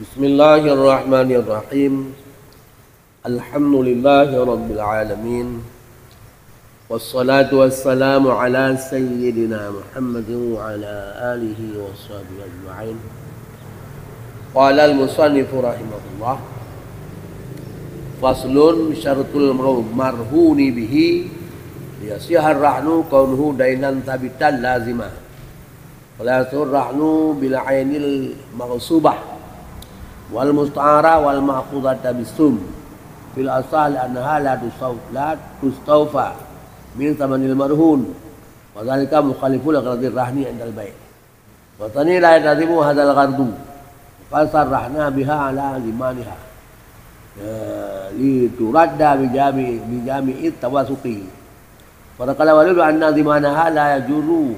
Bismillahirrahmanirrahim. Alhamdulillahi rabbil alamin. Wassalatu wassalamu ala sayyidina Muhammadin wa ala alihi wa sahbihi ajma'in. Qala al-musannifu rahimahullah. Faslun syaratul marhuni bihi liyasihar rahnu kaunuhu dainan thabitan lazimah. Wala rahnu bil ainil maghsubah wal musta'ara wal ma'khudhata bisum fil asal annaha la tustawfa min thamanil marhun wa dhalika mukhalifun aqradir rahni indal bai' wa tani la yadazimu hadzal ghardu fasar rahna biha ala limaniha li turadda bi jami'i tawasuqi wa qala walidu anna zimanaha la yajuru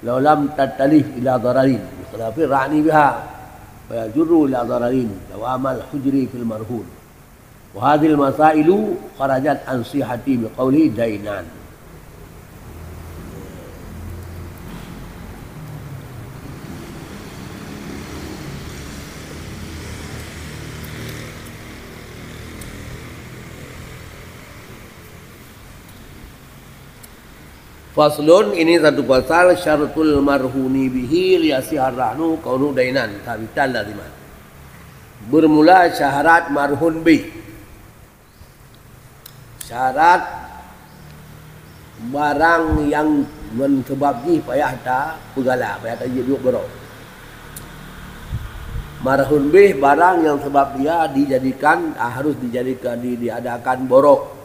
law lam tatalih ila dararin fi rahni biha فيجر إلى ضررين دوام الحجر في المرهون وهذه المسائل خرجت عن صحتي بقوله دينان. Faslun, ini satu pasal syaratul marhuni bihi liyasihar rahnu kaunu dainan thabitan lazimah. Bermula syarat marhun bih. Syarat barang yang mensebabkan payah tak pegala, payah tak jadi berok. Marhun bih barang yang sebab dia dijadikan harus dijadikan diadakan borok.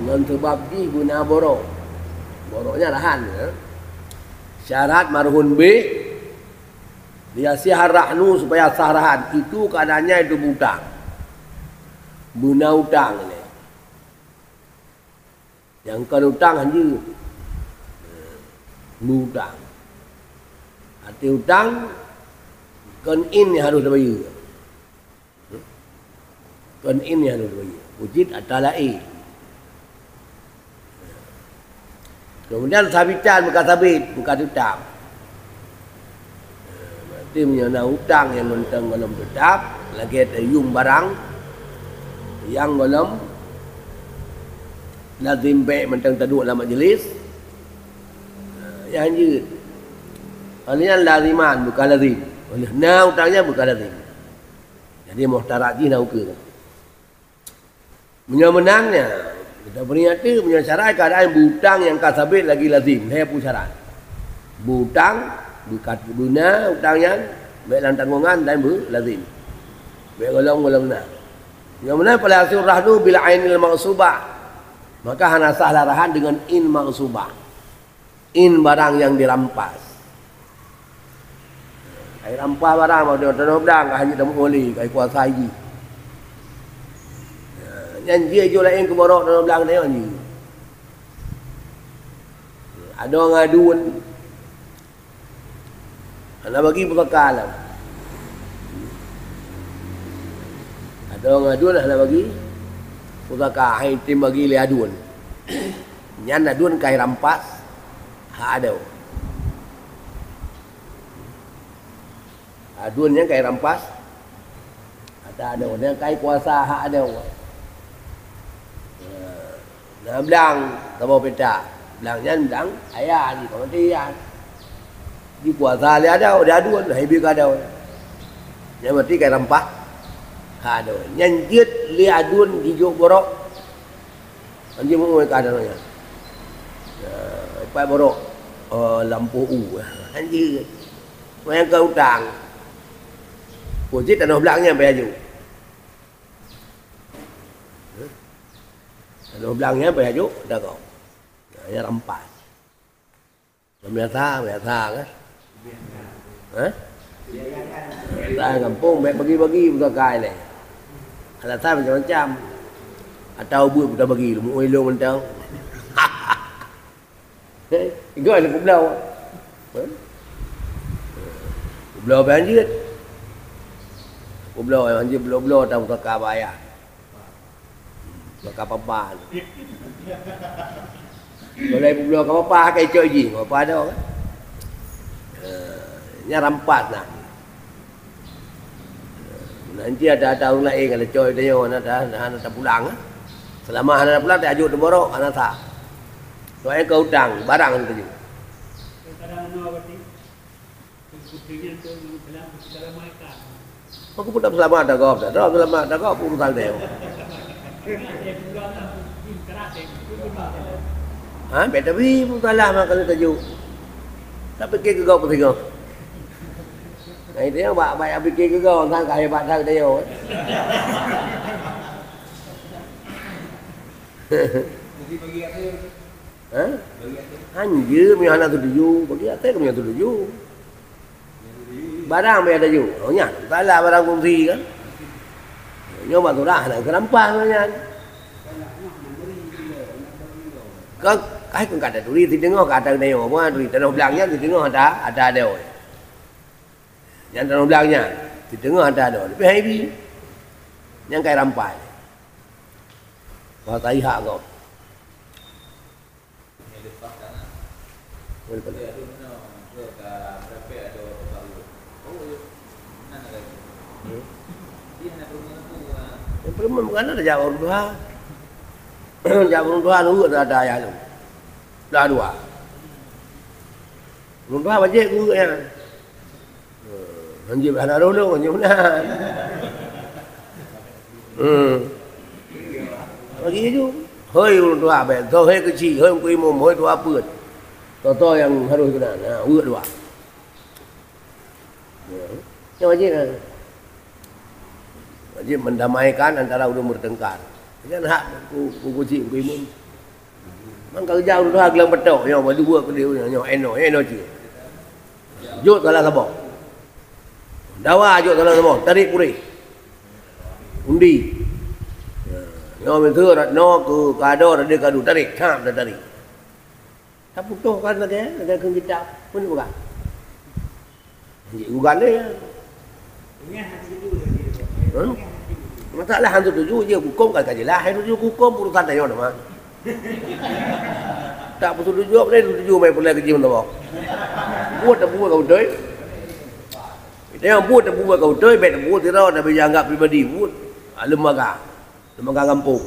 Dengan sebab guna borok. Boroknya rahan ya. Syarat marhun B dia sihar rahnu supaya sah rahan. Itu keadaannya itu hutang. Guna hutang ini. Yang kan hutang hanya hutang. Hati hutang kan ini harus dibayar. Kan ini harus dibayar. Wujud atalai. Kemudian sabitan bukan sabit, bukan hutang. Berarti menyana hutang yang mentang dalam tetap, lagi ada yung barang yang dalam lazim baik mentang taduk dalam majlis. Yang lanjut. Ini laziman bukan lazim. Nah hutangnya bukan lazim. Jadi muhtarak ji nauka. Menyenangnya kita peringati punya syarat keadaan butang yang kasabit lagi lazim. Saya pun syarat. Butang bukan guna hutang yang baik dalam tanggungan dan lazim. Baik golong nak. Yang mana pada hasil rahnu bila ainil maghsubah. Maka hana sah larahan dengan in maghsubah. In barang yang dirampas. Kai rampas barang mau dia pedang hanya temu oli kai kuasa haji. Yang dia jual lain ke borok dalam belakang dia ni. Ada orang aduan. Nak bagi berbekal lah. Ada orang aduan nak bagi berbekal. Hai tim bagi le aduan. Nyan aduan kai rampas. Hak ada. Aduan yang kai rampas. Ada. Yang kai kuasa hak ada. Nah, belang, tambah peta. Belangnya belang, ayah ni, kau mati ayah. Di puasa dia ada aduan, hebi ka ada. Yang mati kaya rampak, ada. Yang jut li aduan di jok borok. Anjing mau ka ada nya. Pai borok, lampu anjing. Yang kau utang. Pojit tanah belangnya bayar ju. Kalau belangnya bayar juk, dah kau. Dia rampas. Biasa kan? Biasa kampung baik bagi-bagi bukan kai ni. Alasan macam-macam. Atau buat bukan bagi, mu elong mentang. Ikut ada kublau. Kublau banjir. Kublau banjir belau-belau tak bukan bayar. Bukan apa-apa. Boleh belum apa-apa kai cok ji, apa ada kan? nya rampas nah. Nanti ada orang lain kalau coy dia ada pulang. Selama anak pulang dia ajuk borok anak tak. Soalnya ke hutang barang itu. Aku pun tak selama ada kau, tak selama ada kau pun urusan dia. Beda bi pun salah makan tajuk. Tak fikir ke kau pun tengok. Nah itu yang baik fikir ke kau tentang kehebat tang dia. Jadi bagi apa? Anjir punya anak tu tuju, bagi atas punya tu tuju. Barang punya tuju. Oh nya, salah barang kongsi kan. Nyoba tu dah nak kerampas punya. Cái con cắt tụi đi thì tiếng ngó cắt từ đây mà qua tụi nó blang nhá thì tiếng ngó ada đều. Yang nó blang nhá thì tiếng ngó ada đều. Tapi hay bi. Yang kai rampai. Wa tai hak kau. Perempuan bukan ada jawab orang tua. Jawab orang tua nunggu ada ya tu. Dah dua. Orang tua baca guru ya. Anjir anak dulu anjir mana. Lagi tu. Hei orang tua ben, tu hei kecil, hei kui mum, hei tua apa. Toto yang harus kena. Nah, urut dua. Yang wajib kan. Wajib mendamaikan antara orang bertengkar. Jangan hak ku kecil kui mum. Mang kerja dulu gelang betok yang berdua ke dia yang eno je. Jut kalah sabok. Dawa jut kalah sabok, tarik puri. Undi. Yang mentu no ke kado ada kado tarik, ham dah tarik. Tak putus kan lagi, ada kena kita pun bukan. Bukan dia. Masalah hantu tuju je hukum kan jelas, hantu tuju hukum urusan dia nama. Tak betul tuju apa dia tuju mai pula kerja untuk bawa. Buat tak buat kau doi. Dia buat tak buat kau doi, bet buat dia dah berjanggap pribadi buat lembaga kampung.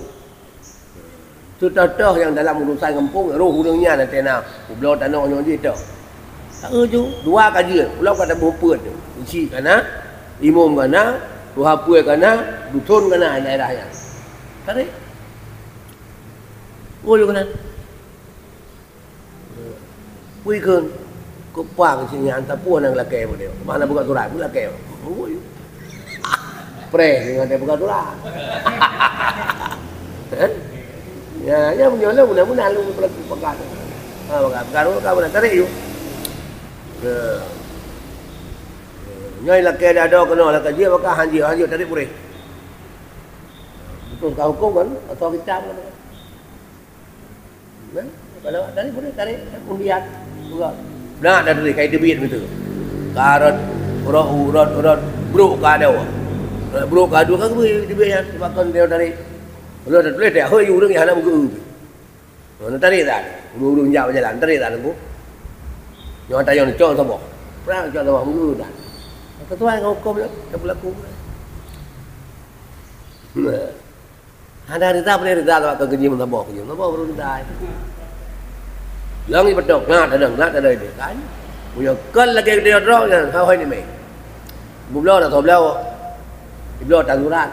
Tuh yang dalam urusan kampung roh hurungnya nanti nak pulau tanah nyon je tu. Tak ju dua kaji pulau kata berapa tu. Isi kana imam kana tuha puai kana dusun kana daerahnya. Tarik. Ôi con này, quy cơn, có qua cái chuyện nhà ta buôn là kèo một điều, mà là bukan tu lại cũng là kèo, ôi, pre thì người ta bukan tu lại, ya punya lah, punya lu pakai, pakai lu kau nak tarik you, nyai là kèo dah do cái nó là cái gì pakai hanji tarik pure, betul kau hukum kan atau kita kan? Kalau tarik boleh tarik undian juga. Nah dari kayak debit gitu. Karot, urut, bro kado. Bro kado kan boleh debitnya makan dia dari. Kalau dah boleh dah heu urang yang nak buku. Mana tarik dah. Urung jauh jalan tarik dah tu. Yang ada yang cok sama. Perang cok sama buku dah. Ketua yang hukum dah berlaku. Ada rita boleh rita tak kerja mentabok baru rita. Lang ni betul, nak ada dia kan. Punya kan lagi dia drop kan, hau ni mai. Bublo dah tahu blau. Bublo tanduran.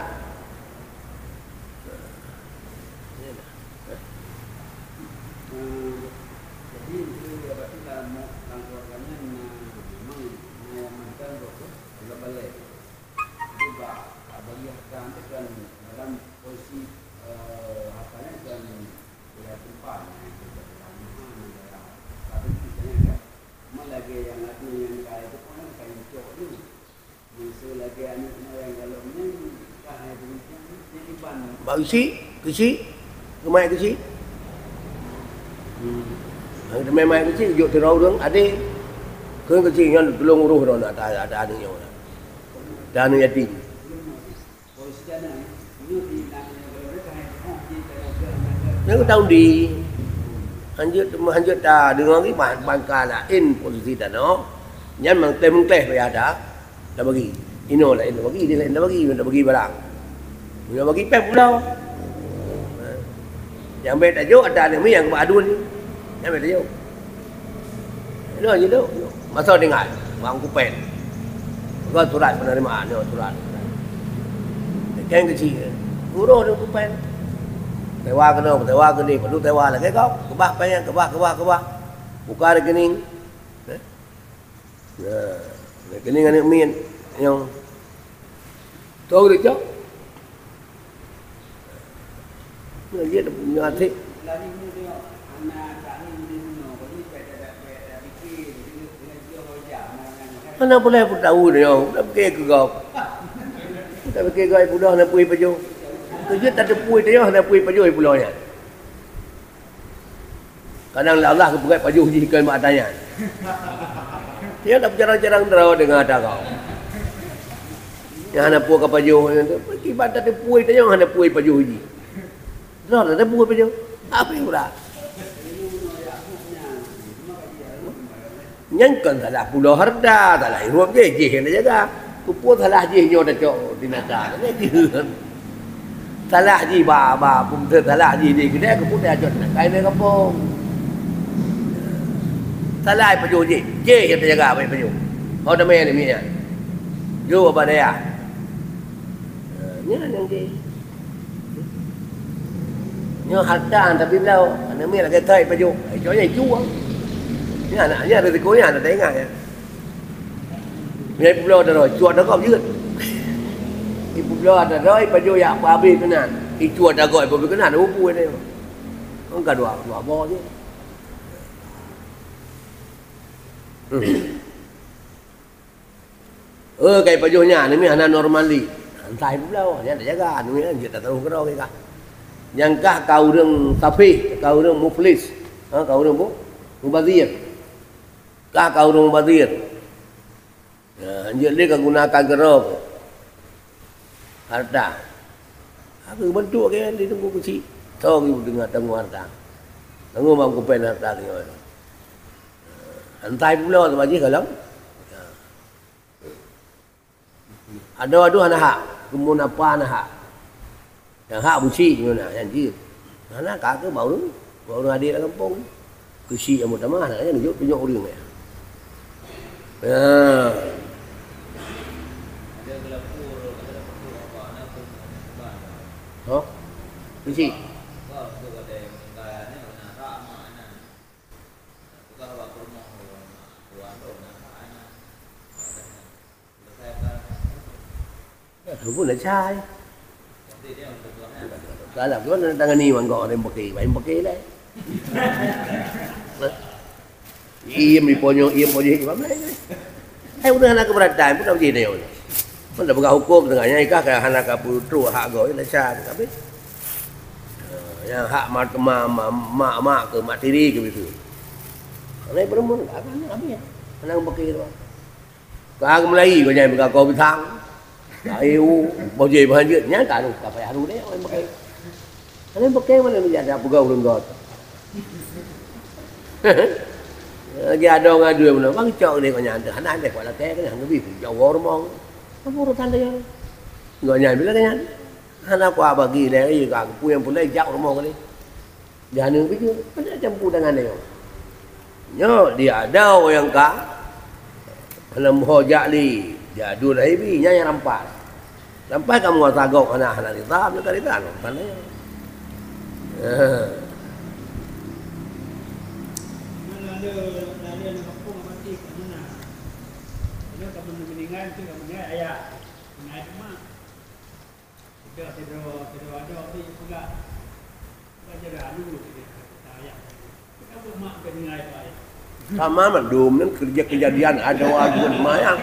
Bau kecil, rumah kecil. Memang kecil, jauh terau orang ada. Kau kecil yang tolong uruh orang ada yang orang. Dan yatim. Nếu tao đi hanjut ta dengan ni ban kala in posisi dah no Nyan mengkleh ya ada. Dah bagi. Ino lain dah bagi, dia lain dah bagi barang. Dia bagi pep pula. Yang baik tak jauh ada yang yang adun ni. Yang baik tak jauh. Itu aja tu. Masa dengar bang kupen. Kau surat penerimaan ni surat. Kan kecil. Guru dia kupen. Tewa ke ni, perlu tewa lah. Kau kebah payang, kebah. Buka rekening. Nah, rekening anak min yang tahu dia cak. Dia dah punya hati. Mana boleh pun tahu dia. Tak fikir ke kau. Tak fikir kau pula nak puai baju. Kerja tak ada puai dia nak puai baju pula nya. Kadang Allah ke buat baju jikan mak tanya. Dia tak jarang-jarang draw dengan ada kau. Yang nak puai ke baju tu. Pergi badan ada puai dia yang nak puai baju ji. Draw ada puai baju. Apa yang pula? Nyangkan salah pulau harda, salah hirup je yang dia jaga. Kupu salah je nyo dah cok dinaka. Salah je ba pun salah je di kedai kupu dah jot nak kain dia kampung. Salah paju je yang dia jaga baik paju. Kau dah main ni minya. Jo apa dia? Nya yang je. Nyo harda tapi belau, ana mi nak kata paju. Jonya jual. Ni anaknya resikonya anak tengah ya. Dia pula ada rồi, chuột nó có dứt. Thì pula ada rồi, baju yang habis kena. Thì chuột đã gọi bởi vì cái nào nó bui đây. Không cả đọa bo chứ. Kayak bajunya ini anak normali. Entah pula, dia tak jaga, ni dia tak tahu kerana kita. Yang kah kau orang safi, kau orang muflis, kau orang mubazir. Kah kau orang mubazir. Dia kan gunakan gerok harta. Apa bentuk ke dia tunggu kecil. Tahu dengar tunggu harta. Tunggu mampu pen harta ni. Antai pula tu bagi kalau. Ada anak hak, kemun apa anak hak. Yang hak buci mana yang dia. Anak kakak baru adik dalam kampung. Kecil yang utama anaknya tunjuk orang ni. Oh, kecil. Aku pun nak cai. Kalau kau nak tangan ni mangkok dia pakai lah. Ia miponyong apa mana? Udah anak keberatan pun tak jadi dia. Pun dah pegang hukum tengahnya ikah kayak anak kaputru hak goi lah cai tapi yang hak mak ke mak tiri ke begitu. Kalau berumur apa ya? Anak pakai tu. Kau Melayu kau jangan pegang kau bitang. Ayu, bao giờ bao nhiêu nhá cả đủ cả phải đủ đấy em pakai mana ni ada pegau lenggot. Dia ada ngadu mana bang cok ni kau nyanda anak dia kau lah teh kan hang lebih jauh orang mong. Apa urusan dia? Kau nyanda bila kan? Anak kau bagi dia juga aku yang pun lagi jauh orang mong ni. Dia ni begitu, macam campur dengan dia. Nyo dia ada orang yang kah dalam hojak li. Ya dua ribu nya yang rampas. Rampas kamu watagok anak kita, kita kita pandai. Ada kampung mati kat mana? Ada kampung meninggal tu kampungnya ayah. Naik rumah. Tidak ada di pula. Baca dah dulu ayah. Kamu mak meninggal ayah. Sama mendum nan kejadian ada aduan mayang.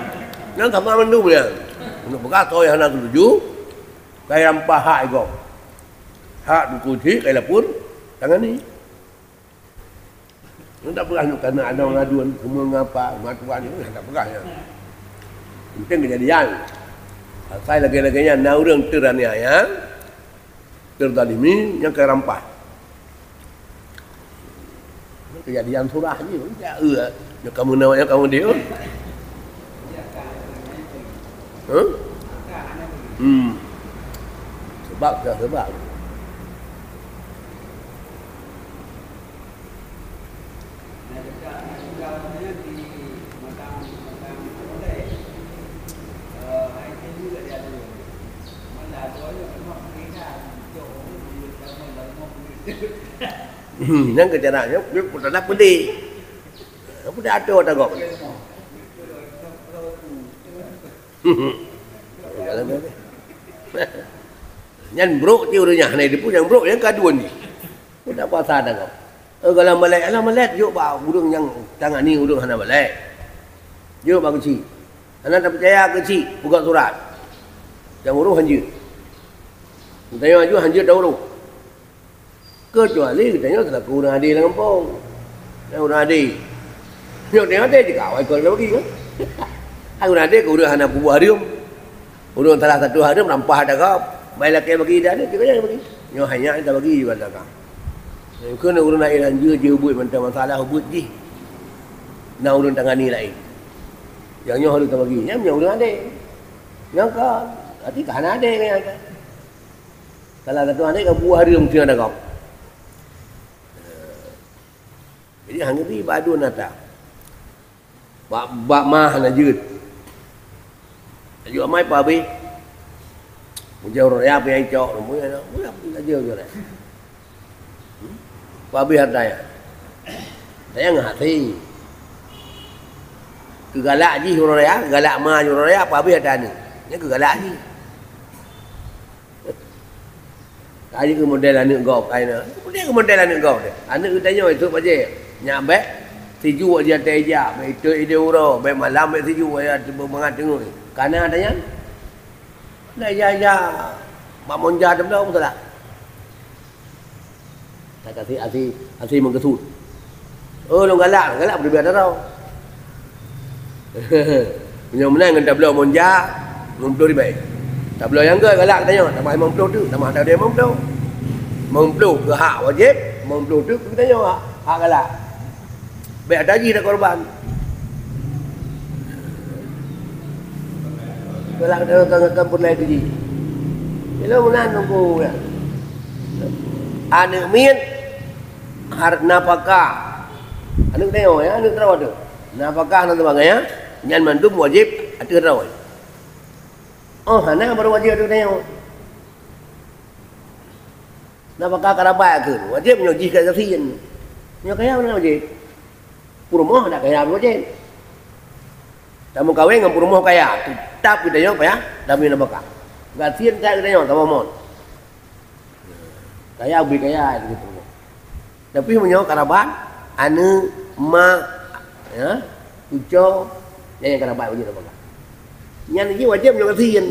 Nang sama mendum ya. Untuk berkata yang nak tuju kayak rampah hak kau. Hak dukuti kayak pun tangan ni. Tak pernah nak kena ada orang aduan semua ngapa matuan ni tak pernah ya. Mungkin kejadian. Saya lagi-laginya na orang terania ya. Terdalimi yang kayak rampah. Kejadian surah ni ya kamu namanya kamu dia. Huh? Dah ada bagi. Sebab dah sebab. Nah, dekat sebenarnya di matang model. Itu juga dia ada. Mana ada orang semua mereka jauh di dalam Nang ke caranya dia pun tak pedih. Apa dah ada tak kau? Nyan bro dia urusnya ni dia pun yang bro yang kedua ni. Pun tak puasa dah kau. Kalau melek yuk bau urung yang tangan ni urung hana melek. Yuk bau kecil. Hana tak percaya kecil buka surat. Yang urung hanjir. Tanya maju hanjir dah urung. Kecuali katanya telah kurang adil dengan kampung. Yang kurang adil. Yang dia ada juga awal kau bagi kan. Aku nanti kau udah hana buah harium. Urung salah satu harium rampah dah kau. Baik laki bagi dah ni, kita bagi. Yang hanya kita bagi juga dah kau. Kena urung naik lanjut je hubut mentang masalah hubut je. Nak urung tangan ni lain. Yang nyoh kita bagi. Yang urung ada. Yang kau, nanti kan ada yang ada. Salah satu ada kau buah harium kena dah kau. Jadi hang ni badu nata. Bak mah na jut. Ayo mai pa bi. Mujau roya pe ai chok mu ya. Mu la jeu jo này. Pa bi hat dai. Saya ngati. Ke galak ji roya, galak ma roya pa bi ada ni. Ni ke galak ji. Kai ke model anak kau kai na. Model ke model anak kau dia. Anak tanya itu aja. Nyambe tiju aja teja, itu ide uro, be malam be tiju aja bermangat dengar. Karena adanya dah ya mak monja dem dah betul tak? Tak kasih mengkesut. Oh lo galak berbeza tau. Punya menang dengan tablo monja, mumpul di baik. Tablo yang ke galak tanya, tak mai mumpul tu, tak mai dia mumpul. Mumpul ke hak wajib, mumpul tu kita tanya hak galak. Baik ada lagi dah korban. Kalau kita kampung lain tu je. Bila mana nunggu ya. Anak min har napakah. Anak tengok ya, anak terawat tu. Napakah nanti bang ya. Nyan mandum wajib ada terawat. Oh, anak baru wajib tu tengok. Napakah karabat ke? Wajib nyuji kat kasihan. Nyok kaya mana wajib? Purmoh nak kaya wajib. Tamu kawin dengan purmoh kaya. Tetap kita nyok ya, dami napakah. Gasian saya kita nyok tamu mon. Kaya ubi kaya gitu. Tapi menyok karabat anu ma ya, uco yang karabat wajib napakah. Nyan ni wajib nyok kasian.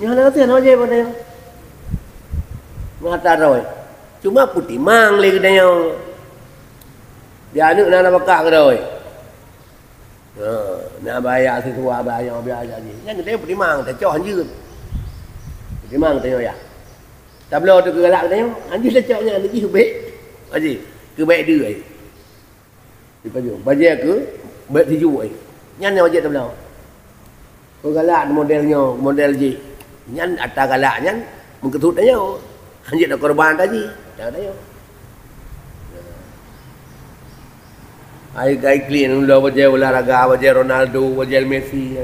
Nyok kasian wajib pada. Ngata rồi. Cuma putih mang lagi kita nyok. Dia anak nak napakah ke rồi. Nak bayar sesuatu bayar biar aja ni. Yang kita perimang, tak cok anjir. Perimang tengok ya. Tablo tu galak tengok, anjir tak coknya lagi baik. Aji, ke baik dia ai. Di baju. Baju ke baik tiju ai. Nyan wajib tablo. Ko galak modelnya, model ji. Nyan atas galak nyan mengketut tengok. Anjir nak korban tadi. Dah tengok. Ai clean ulah wajah olahraga, wajah Ronaldo, wajah Messi.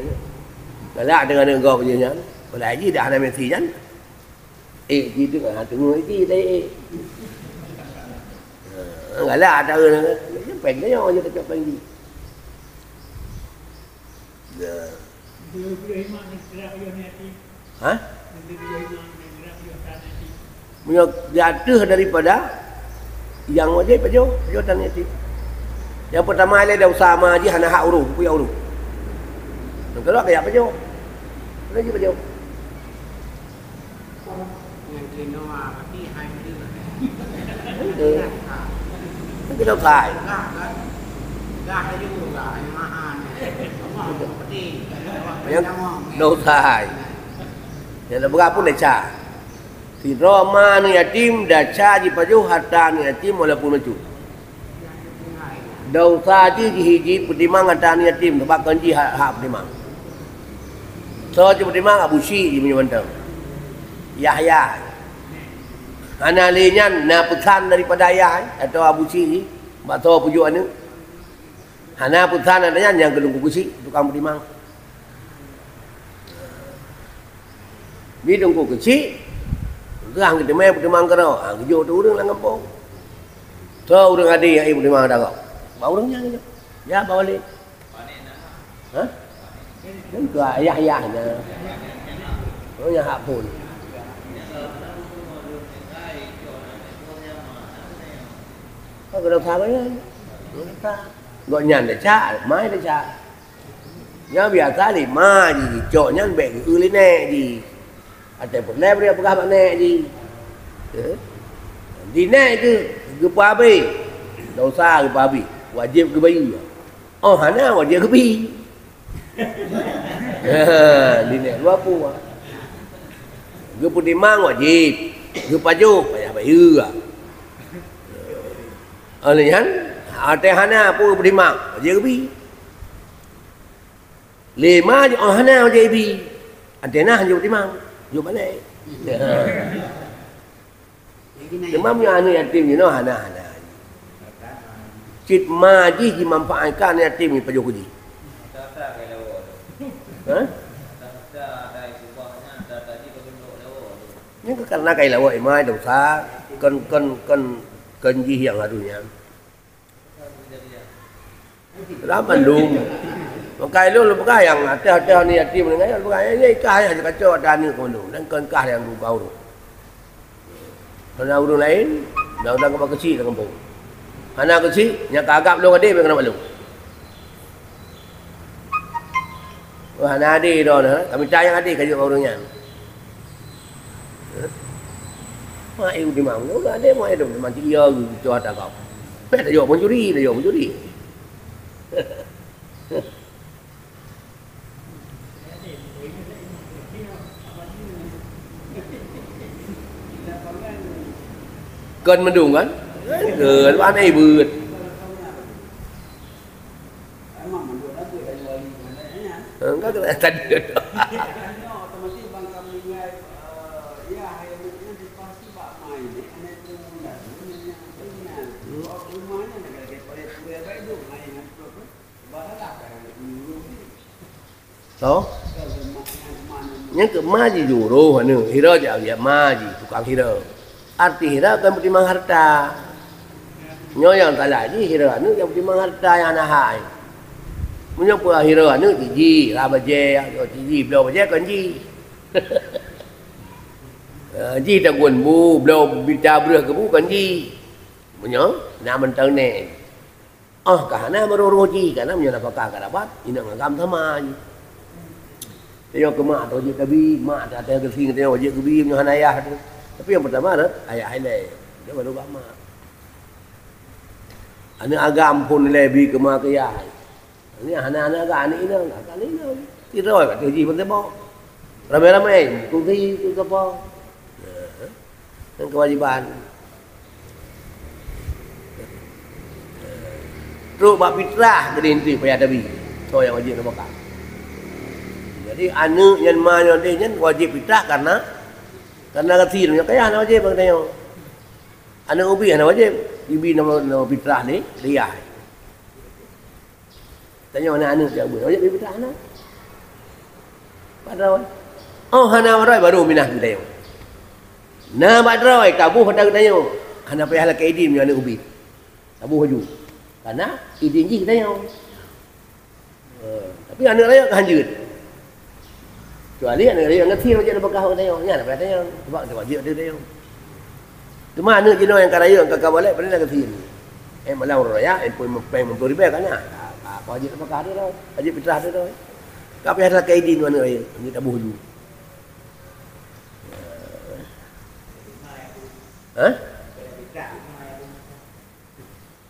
Galak dengan engkau wajahnya. Boleh lagi dah ada Messi kan? Gitu kan tengok iki teh. Galak ada pendeknya aja tak capai ni. Hah? Jatuh daripada yang wajib pajo tanah itu. Yang pertama dia dah usaha maji hana hak urus, punya urus. Dan kalau kayak apa jo? Lagi apa jo? Yang kena mati hai dia. Kita dah sai. Dah ada juga yang mahal. Seperti Yang dah sai. Yang berapa pun dah cah. Si Roma ni yatim dah cah di pajo harta ni yatim walaupun macam. Dosa ji hiji pertimbangan tani yatim sebab kanji hak pertimbangan. So cuma Abu Syi je punya bantang. Yahya. Analinya na putan daripada Yahya atau Abu Syi. Mbak tahu pujuan ni. Hana putan adanya yang kedung kukusi tukang berdimang. Bi dong kukusi. Gerang kita main berdimang kerana. Kejo tu orang lang kampung. So orang ada yang berdimang dah kau. Bawa orangnya kejo. Ya bawa balik. Hah? Nên cửa dài dài nè nó nhà hạ phồn có cái đầu thang ấy gọi nhàn để cha mái để cha nhớ bây giờ thì ma gì chỗ nhăn bể ư lên nè gì à chạy một nè bây giờ các bạn nè gì gì nè chứ cứ qua bì đầu xa cứ qua bì wajib cứ bì hả nào wajib cứ bì Linek lu apa? Gue putih mang wajib, gue paju payah bayu. Oleh kan, ada hana pun putih mang wajib bi. Lima je hana wajib bi. Ada nah je putih mang, jauh balik. Demam yang anu yatim ni no hana. Cit maji dimanfaatkan yatim ni paju kuji. Nhưng karena kai lawak imai dosa kan jihang adunya. Dalam Bandung. Makai lu pakai yang ada ni yatim dengan pakai ni kai aja kacau ada ni kono dan kan kah yang bau tu. Kalau orang lain dah kau kecil dalam kampung. Anak kecil nya kagap lu ade kena malu. Wah, nadi dah dah. Kami cayang adi kajuk orangnya. Mak ibu di mana? Enggak ada mak itu macam dia tu ada kau. Dah jawab mencuri, dah jawab mencuri. Cần mendung kan? Ken mana ibu? Enggak kena tadi. Otomatis bangkam dengan ya hayat nanti pasti bak main ni anak tu mula rumahnya negara kepada tu ya baik tu main apa bahalah kan So, yang ke maji juru mana? Hira je dia maji tukang hira. Arti hira kan bertimang harta. Nyo yang tak lagi hira ni yang bertimang harta yang nahai. Punya apa hira ni tiji, rabaje, tiji belau baje kan ji. Ji tak gun bu, belau bita berah ke bu kan ji. Punya, nak mentang ni. Kahana meruru ji, kahana punya napakah dapat, ini ngagam sama ji. Tengok ke mak tu wajib kabi, mak tak ada kesini tengok wajib kabi punya ayah tu. Tapi yang pertama tu, ayah hilang. Dia baru kat mak. Anak agam pun lebih ke mak ke ayah. Ini anak-anak agak ni lah. Tidak kat tuji pun tembak. Ramai-ramai, kunci, tu apa. Dan kewajiban. Terus bab fitrah kena inti payah tabi. So yang wajib nak bakar. Jadi anak yang mana dia yang wajib fitrah karena kecil punya kaya nak wajib bang tengok. Anak ubi nak wajib. Ibi nama fitrah ni dia. Tanya anak-anak dia buat wajib fitrah anak. Padahal hana warai baru minah kita tengok. Nah badrai tabuh pada kita tengok. Hana payah lah kaidin punya anak ubi. Tabuh haju. Karena idin ji kita tengok. Tapi anak lain hanjut. Kecuali anak lain yang kecil macam nak bekah kita tengok. Nya nak payah tengok. Sebab dia wajib dia tengok. Cuma anak jenis yang karaya yang kakak balik pada nak kecil. Malam raya, pun memberi baik kan ya. Wajib apa kah dia dah? Wajib fitrah dia dah. Kau payah nak kaidin mana raya. Ini tabuh dulu.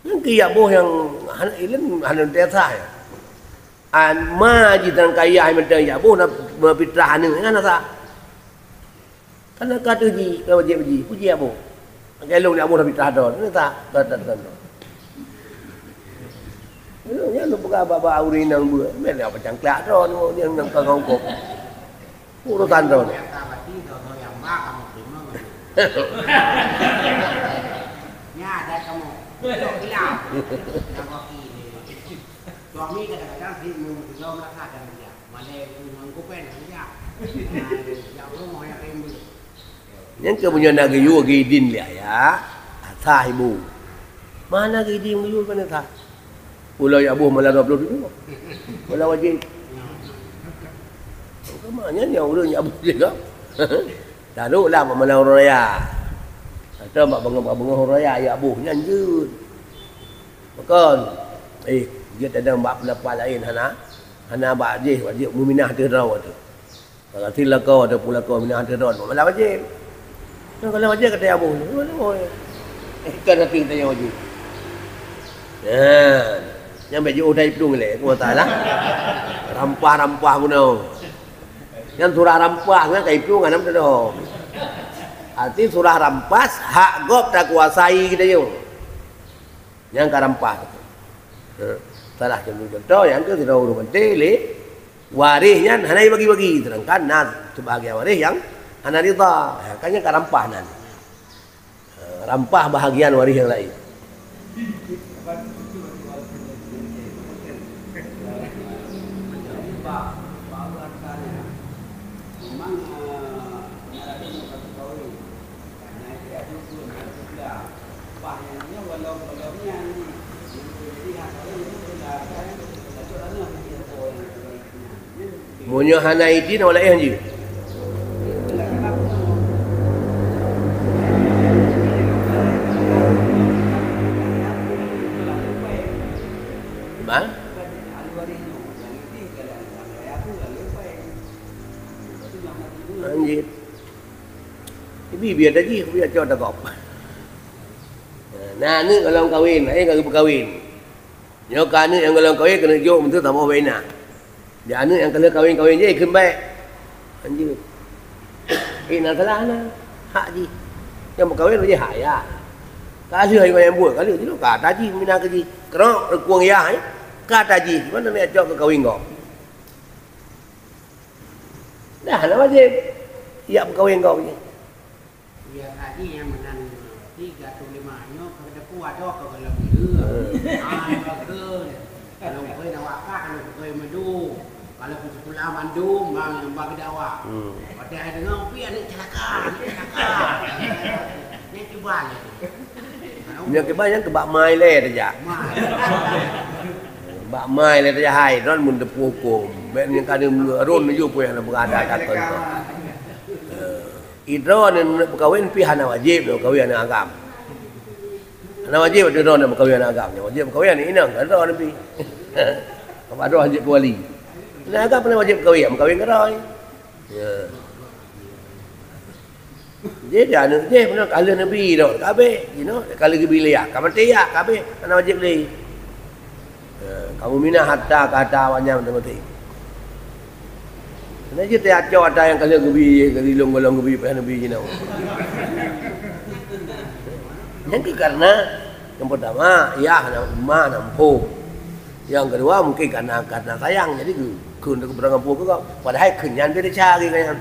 Yang kia boh yang ilmu hanan tiasa ya. An maji dan kaya yang mentang ya boh nak fitrah ni kan tak? Karena kata ji, kau wajib ji, puji apa? Kalau ni abu nak fitrah dah, ni tak kata. Ya lu buka baba urin nang buat, mana apa cangklak dah ni yang nang kau kau. Urusan tu. Nya ada kamu. Bilang. Suami kadang-kadang sih mau merasakan dia. Mana mengkupen dia. Yang rumah yang rindu. Yang kemudian nak gayu gidin dia ya. Tha ibu. Mana gidin gayu mana tha? Ulai abu malah 20 dulu. Malah wajib. Kemana ni orang abu juga. Dah dulu lah malah orang raya. Atau mak bangga-bangga orang raya ya abu nyanjut. Bukan. Dia ada mbak pendapat lain hana wajib muminah terau tu. Kalau tidak kau ada pula kau minah terau malah wajib. Kalau wajib kata abu ni. Kan hati tanya wajib. Yang baju udah itu leh, kau tahu lah. Rampah guna. Yang surah rampah kan kayak itu kan nampak dah. Arti surah rampas hak gop tak kuasai kita yo. Yang karampas. Salah contoh yang ke tidak urut penting warisnya hanai bagi-bagi terangkan nas sebagai waris yang hana rida makanya karampah nanti rampah bahagian waris yang lain Munyo hanai din wala yang je. Ba? Anjir. Ibi biar tadi biar cakap tak kop. Nah, ni kalau kahwin, kalau berkahwin. Yo kan ni yang kalau kahwin kena jom tu tak mau bina. Dia anak yang kalau kahwin-kahwin je kena baik. Anjir. Nak salah lah. Hak je. Yang berkahwin je hak ya. Kasih hari yang buat kali tu kata je mina kerja. Kerana kuang ya kata je. Mana nak cakap ke kahwin kau? Dah lah wajib. Ya berkahwin kau je. Ya tadi yang menan 3 5 nyo kada kuat dah kalau lebih. Kalau kau nak wakak kalau kau madu. Kalau pergi sekolah Bandung, bagi dakwah. Pada hari dengar, pi anak celaka. Ni kebal. Yang kebal yang kebak mai le saja. Bak mai le saja hai, ron mun depu hukum. Ben yang kada ron ju pun yang berada kata tu. Idron yang berkahwin pi hana wajib do kahwin anak agam. Hana wajib do ron berkahwin anak agam. Wajib berkahwin ni inang kada ron pi. Apa do wajib wali. Nah, agak pernah wajib kahwin kerai. Ya. Jadi anu je pernah kala Nabi dah. Kabe, kala gebilia, kamati ya, kabe ana wajib li. Kamu minah hatta kata wanyam mati. Nah, je tiap ada yang kala gebi, gelong-gelong gebi pada Nabi jinau. Yang karena yang pertama ya nama nampu. Yang kedua mungkin karena sayang jadi kun ke berangkat pun kau. Padahal kunyan dia cari kan.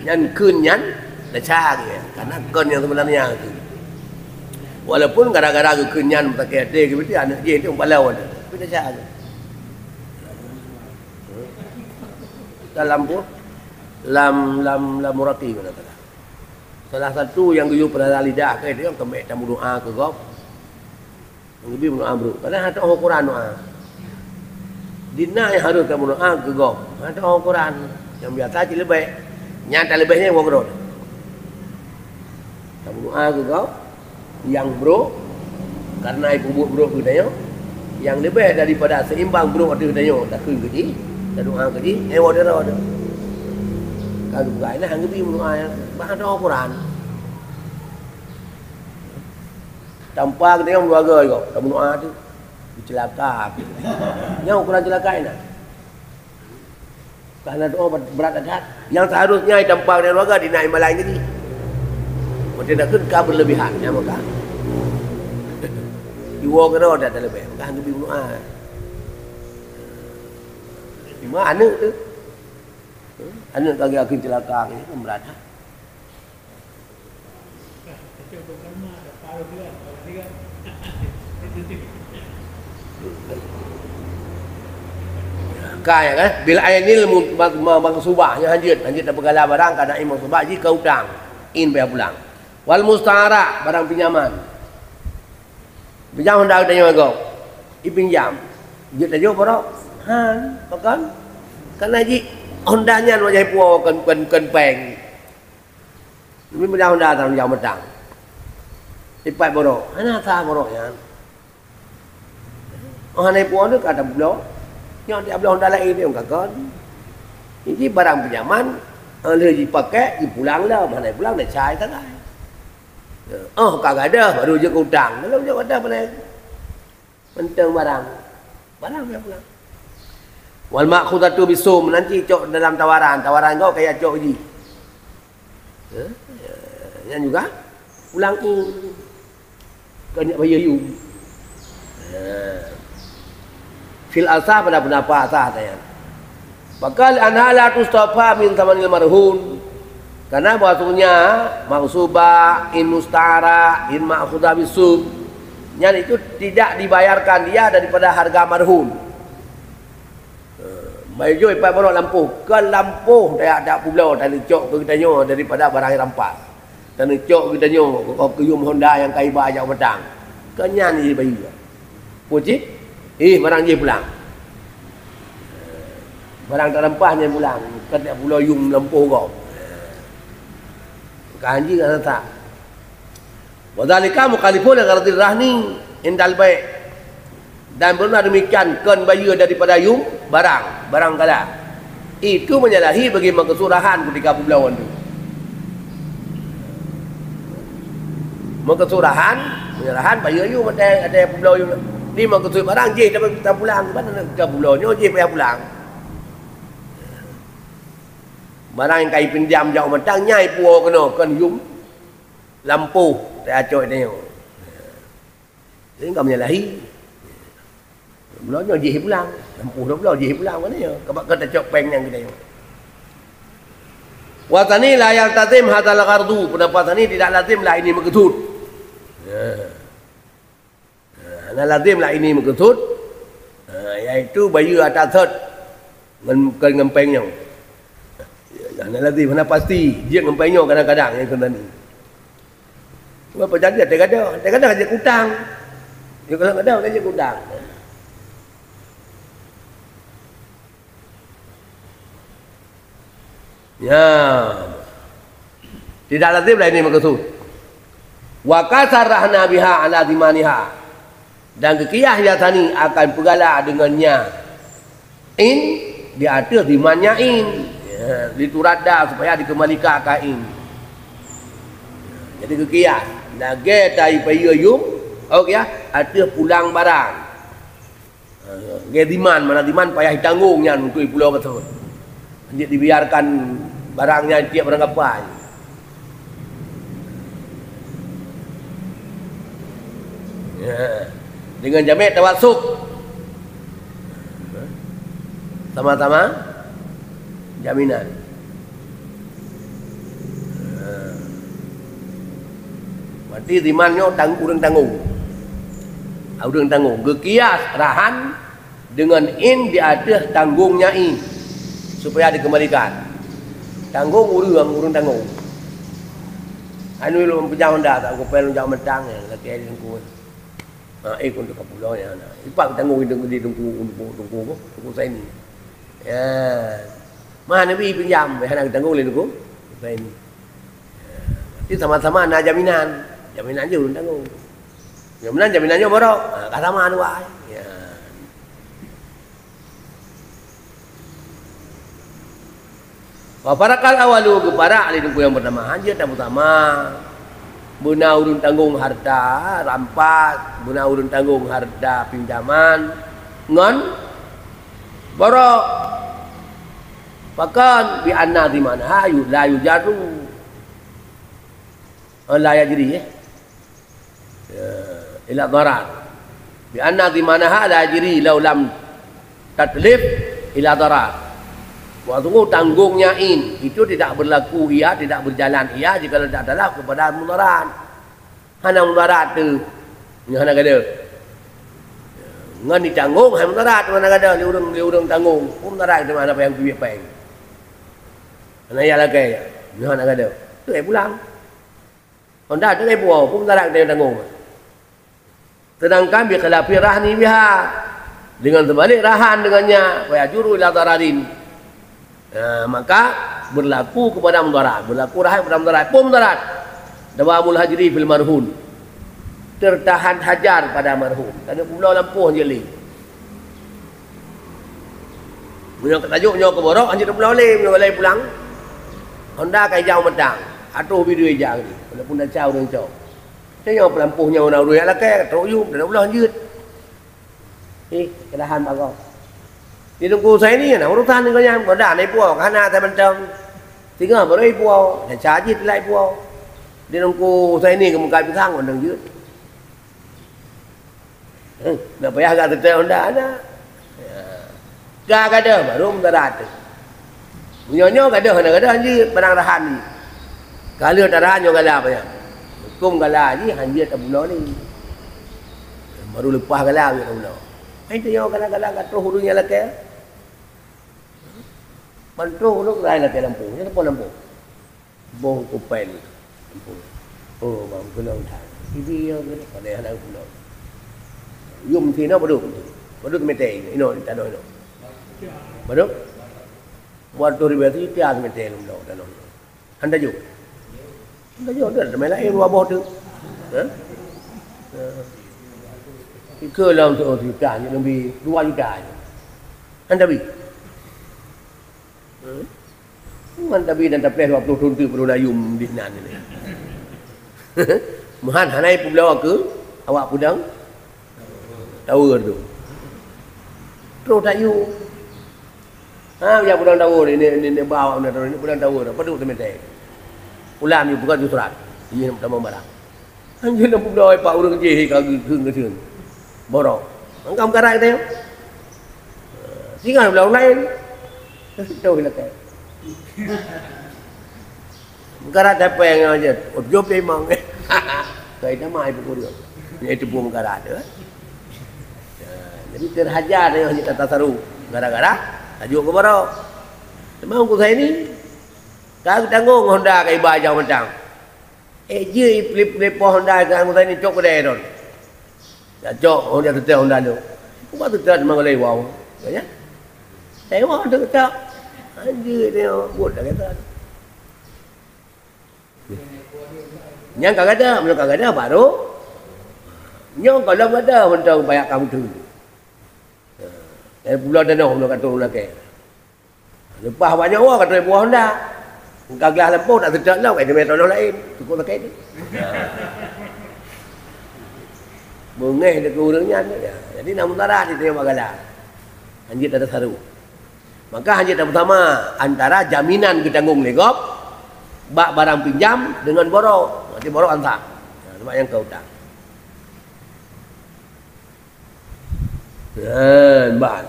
Yang kunyan dia cari karena kun yang sebenarnya itu. Walaupun gara-gara kunyan pakai dia gitu anak dia itu balau ada. Tapi dia cari. Dalam pun lam murati mana kata. Salah satu yang guyu pada lidah ke dia yang kembali tamu doa ke kau. Lebih doa bro. Karena ada orang Quran doa. Dina yang harus kamu doa ke kau. Ada orang Quran yang biasa je lebih. Nyata lebihnya yang bro. Kamu doa ke kau. Yang bro. Karena ibu bro ke dia. Yang lebih daripada seimbang bro ada dia. Tak ke dia. Tak doa ke dia. Dia ada. Kalau bukan lah. Yang lebih doa. Ada orang Quran. Tanpa kita yang keluarga kau, tak bunuh tu, celaka. Yang ukuran celaka ini, karena doa berat adat. Yang seharusnya tanpa keluarga dinaik malai ini, macam nak kena berlebihan, yang maka. Iwo kena ada lebih, maka hanya bunuh. Cuma anak tu. Anak kaki akan celaka ni kan berada. Kecil bukan mah, ada paruh dia, kalau dia. Kaya kan? Bila ainil maksubah yang hanjit tak bergala barang kana in maksubah ji ke hutang. In payah pulang. Wal mustara barang pinjaman. Pinjam hendak tanya kau. Pinjam. Dia tak jawab berapa? Makan. Karena ji hondanya wajah puau kan peng. Ini pinjam honda tak pinjam metang. Ipai borok. Ana ta borok ya. Oh hanai puau tu kata belum. Yang dia belum honda lain dia kan. Ini barang pinjaman le dipakai dipulang lah. Mana pulang nak cai tak ai. Oh kagak ada baru je hutang. Kalau je ada mana penting barang. Barang dia pulang. Wal ma'khudatu bisum nanti cok dalam tawaran kau kayak cok ji. Yang juga pulang in. Kena bayar you. Fil asah pada pendapat asah tanya. Bakal anhala tustafa min tamanil marhun. Karena bahasanya maksubah in mustara in ma'khudha bisum. Yang itu tidak dibayarkan dia daripada harga marhun. Bayu ipai baru lampu ke lampu dah ada pulau dan cok ke kita nyo daripada barang yang rampas. Dan cok kita nyo kau kuyum Honda yang kai ba ajak petang. Kenyan ni bayu. Puji barang je pulang. Barang tak rempahnya pulang. Kena pulau yung lampu kau. Kanji kata tak. Wadhalika mukhalifun gharadil rahni indal bai'. Dan benar demikian kan bayar daripada yung barang kala. Itu menyalahi bagi makesurahan ketika pembelawan itu. Makesurahan, menyalahan bayar yung ada pembelau yung. Ni makesur barang je dapat kita pulang mana nak ke pulau ni je payah pulang. Barang yang kai pinjam jauh matang nyai puau kena kan yung lampu tak acok dia. Jadi enggak menyalahi. Belanja je pulang. Lampu dah pulau je pulang mana ya? Kebak kata cok peng yang kita. Wa tani la yaltazim hadzal ghardu. Pendapat tani tidak lazim lah ini maketut. Nah lazim lah ini maketut. Iaitu bayu atas third ngempengnya. Nah lazim mana pasti dia ngempengnya kadang-kadang yang kena ni. Apa jadi kadang-kadang aja hutang. Dia kadang-kadang aja hutang. Ya. Tidak lazim lah ini maksud. Wa kasarahna biha ala dimaniha. Dan kekiyah ya tani akan pergala dengannya. In di atas dimannya in. Ya, diturada supaya dikembalikan ke in. Jadi kekiyah. Nage tai payu yung. Okey ya, atas pulang barang. Ge diman mana diman payah ditanggungnya untuk pulau betul. Dia dibiarkan barangnya tiap barang apa. Ya. Dengan jamin tawassuk. Sama-sama jaminan. Berarti dimannya urang tanggung. Urang tanggung. Gekias rahan dengan in di atas tanggungnya in. Supaya dikembalikan. Tanggung urang tanggung. Anu lu pinjam Honda tak aku pel pinjam metang ya laki ada tunggu. Ikut ke pulau ya. Ipak tanggung di tunggu saya ni. Ya. Mana bi pinjam nak tanggung le tunggu. Saya ni. Itu sama-sama nak jaminan. Jaminan je urang tanggung. Jaminannya borok. Ka sama anu ai. Ya. Wafarakal awalu kepada ahli tunggu yang pertama hanya dan pertama buna urun tanggung harta rampas, buna urun tanggung harta pinjaman ngon borok bahkan bi anna di mana hayu la yujaru la yajri ila darar bi anna di mana la yajri law lam tatlif ila darar. Waktu tanggungnya itu tidak berlaku ia, tidak berjalan ia jika tidak adalah kepada mudarat. Hana mudarat tu, hana kata. Ngan ditanggung, hana mudarat mana kata liurang tanggung. Mudarat itu mana apa yang biar peng. Hana ya lagi, hana kata. Tu pulang. Honda tu pulau, mudarat dia tanggung. Sedangkan bi khilafi rahni biha dengan terbalik rahan dengannya, wa yajuru ila dararin. Maka berlaku kepada mudarat, berlaku rahan kepada mudarat, pun mudarat. Dawamul hajri fil marhun, tertahan hajar pada marhun. Tadi pulau lampuh jeli. Punya ketajuknya ke borok, anjir pulau leh pulang. Honda kai jauh medang, atuh video jang ni. Walaupun dah jauh dengan jauh. Saya pelampuhnya orang ruya lah ke, teruyup dan pulau anjir. Kedahan bagau. Di tunggu saya ni nak urutan ni kanya bodah naik puau kana tai mencam. Tinggal baru puau, dan caji tilai puau. Di tunggu saya ni ke muka pisang ondang jut. Nak payah agak tetel Honda ada. Gak ada baru mendarat. Nyonya ada anjir barang rahan ni. Kalau tak rahan nyo galah payah. Hukum galah ni anjir tak bulau ni. Baru lepas galah dia bulau. Itu yang galah-galah kat hulunya lah ke. Bantu hulu lain lah ke Lampung. Ini apa Lampung? Bong kupen Lampung. Oh, bang pulau dah. Ini yang ni pada yang nak pulau. Yum sini apa tu meter. Ino tak ada ino. Baru? Buat tu ribu tu tiada meter pulau dan ino. Anda juga. Anda juga ada main lain dua bawah tu. Ke dalam tu juta ni lebih 2 juta. Anda bi. Anda bi dan tak pelih 20 tuntu perlu ayum di sana ni. Mahan hanai pulau ke awak pudang tower tu. Terus tak you. Ya pudang tower ni bawa ni pudang tower. Apa tu temen-temen. Ulam ni bukan tu surat. Dia nak tambah barang. Anjir nak pulau ai pak urang je kagak keung. Borok. Engkau karai dia. Singan belau lain. Tahu lah kan. Karat apa yang aja. Job memang. Kai dah mai pukul dia. Itu pun karat dia. Jadi terhajar dia hanya kata saru. Gara-gara tajuk ke borok. Memang aku saya ni. Kau tanggung Honda kai bajau macam. Je flip Honda kan aku saya ni cok kedai don. Cok, orang dia tetel Honda tu. Buat tetel memang boleh wow. Ya. Tengok tu cok. Anjir dia buat dah kata. Yang kagak ada baru. Yang kalau ada untuk banyak kamu tu. Pulau Danau pulau kata pulau ke. Lepas banyak orang kata buah Honda. Kagak lampu tak tetel lah kat tempat lain. Cukup pakai tu. Bungeh dekat urangnya ya. Jadi nak mudarat itu yang bagalah. Anjir ada saru. Maka anjir pertama antara jaminan ketanggung legop bak barang pinjam dengan borok. Nanti borok antar. Tempat yang kau utang. Dan ban.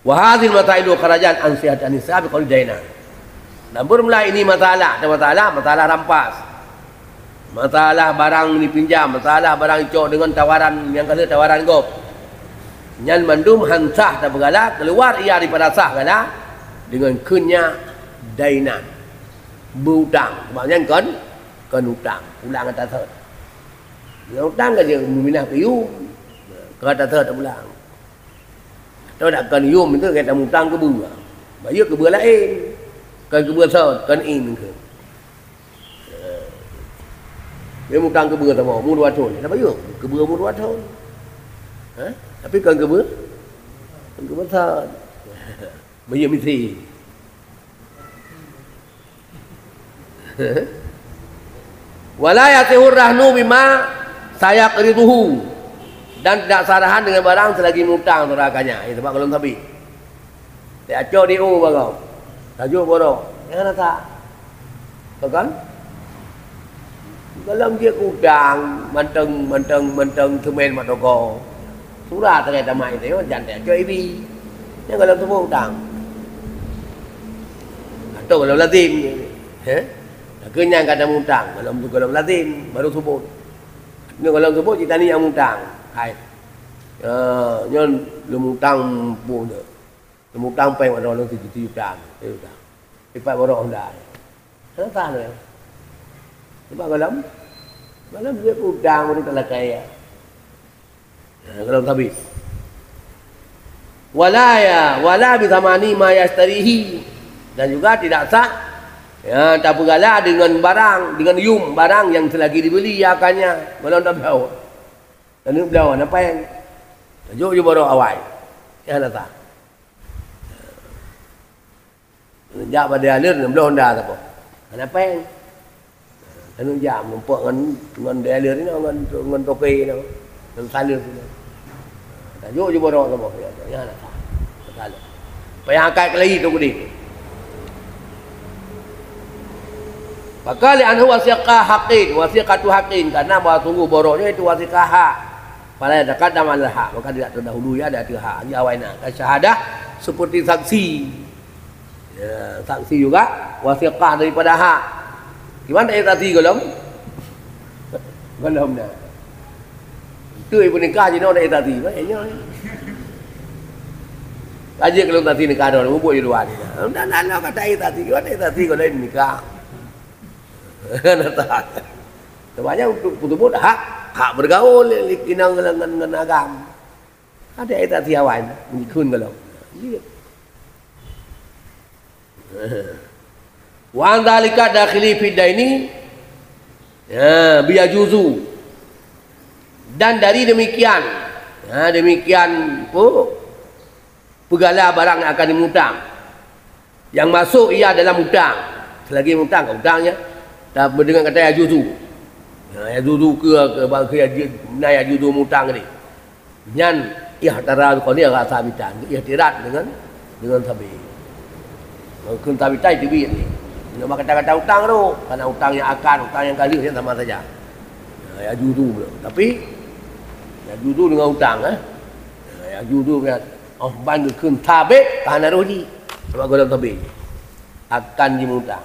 Wa hadhil matailu kharajat an sihat an nisab qul daina. Namun mulai ini masalah rampas. Masalah barang dipinjam, masalah barang cok dengan tawaran yang kata tawaran gop. Nyan mandum hansah tak bergalak, keluar ia daripada sah galah dengan kenya dainan. Berhutang, maknanya kan hutang, ulang kata third. Yang hutang kan dia meminah ke you. Kata third tak ulang. Tahu tak kan you itu kata hutang ke bunga. Bayar ke bunga lain. Kan ke bunga third, kan in ke. Dia mutang ke ber sama umur 2 tahun. Kenapa you? Ke ber umur 2 tahun. Tapi kan ke ber besar. Bayar mesti. Wala yatihur rahnu bima saya qriduhu. Dan tidak sarahan dengan barang selagi mutang terakanya. Itu sebab kalau tabi. Dia acok di bagau. Tajuk borok. Yang tak. Tahu kan? Dalam dia kudang menteng semen matoko. Surah terkait sama itu jangan tak cuy bi. Yang kalau semua hutang. Atau kalau lazim. Kenyang kadang hutang. Kalau lazim baru sebut. Ini kalau sebut kita ni yang hutang. Hai. Nyon lu hutang pun tu. Lu hutang peng ada orang 7 juta. Ipat borok dah. Kenapa tu? Sebab kalau dia hutang pun tak kaya. Kalau habis. Wala bi thamani ma yastarihi, dan juga tidak sah tak bergala dengan barang, dengan barang yang selagi dibeli akannya kalau tak bau. Dan bau apa yang tajuk je baru awal. Ya tak. Jak pada alir belum dah apa. Kenapa yang anu jam nampak dengan alir ni dengan toke ni. Dan salir tu. Tajuk je baru apa. Ya tak. Salah. Payah angkat lagi tu kudi. Pakali anhu wasiqah haqqin, wasiqatu haqqin, karena bahawa tunggu boroknya itu wasiqah hak. Pada dekat dalam hak, maka tidak terdahulu ya ada hak. Ini awalnya syahadah seperti saksi. Ya, saksi juga wasiqah daripada hak. Gimana ayat tadi golong? Golong dah. Itu ibu nikah je nak ayat tadi. Baiknya. Aja kalau tadi nikah dah, buat je dua ni. Dan nak kata ayat tadi, gimana ayat tadi kalau nikah? Sebenarnya untuk putubut hak bergaul kinang dengan agam. Ada ayat tadi awal mengikun kalau. Wa anzalika dakhili fi daini biyajuzu. Dan dari demikian pegala barang yang akan dimutang. Yang masuk ia dalam hutang. Selagi hutang hutangnya tak dengan kata yajuzu. Yajuzu ke yajuzu mutang ni. Nyan ihtara ko ni rasa bitan. Ihtirat dengan sabi. Kun tabitai tibi ni. Nama kata-kata hutang tu, karena hutang yang akan, hutang yang kali dia sama saja. Yajuzu pula. Tapi yajuzu dengan hutang yajuzu kan ban kun tabe kana roji. Sebab golong tabe akan dimutang.